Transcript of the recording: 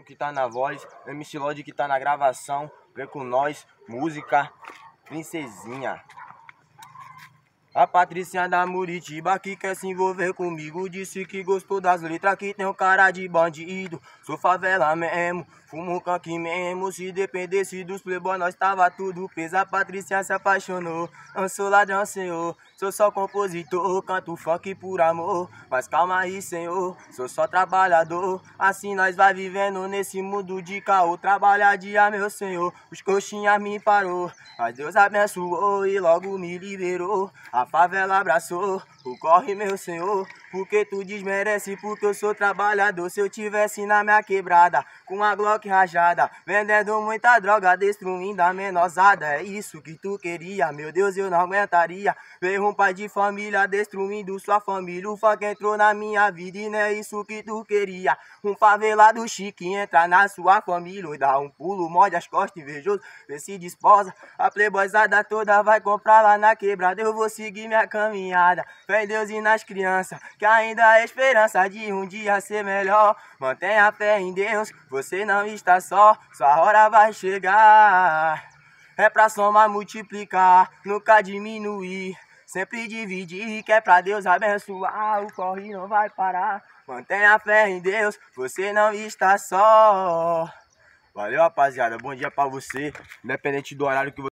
Que tá na voz, MC Lorde que tá na gravação, vem com nós, música, princesinha. A Patricinha da Muritiba que quer se envolver comigo, disse que gostou das letras, que tem um cara de bandido. Sou favela mesmo, fumo canque mesmo, se dependesse dos playboy nós tava tudo preso. A Patricinha se apaixonou, não sou ladrão senhor, sou só compositor, canto funk por amor. Mas calma aí senhor, sou só trabalhador, assim nós vai vivendo nesse mundo de caô. Trabalhar dia meu senhor, os coxinhas me parou, mas Deus abençoou e logo me liberou. A favela abraçou, o corre meu senhor, porque tu desmerece, porque eu sou trabalhador. Se eu tivesse na minha quebrada, com a Glock rajada, vendendo muita droga, destruindo a menosada. É isso que tu queria, meu Deus, eu não aguentaria ver um pai de família destruindo sua família. O funk entrou na minha vida e não é isso que tu queria. Um favelado chique entra na sua família e dá um pulo, morde as costas invejoso, vê se desposa. A playboyzada toda vai comprar lá na quebrada. Eu vou seguir minha caminhada, fé em Deus e nas crianças, que ainda é esperança de um dia ser melhor. Mantenha a fé em Deus, você não está só, sua hora vai chegar. É pra somar, multiplicar, nunca diminuir, sempre dividir, que é pra Deus abençoar. O corre não vai parar, mantenha a fé em Deus, você não está só. Valeu rapaziada, bom dia pra você, independente do horário que você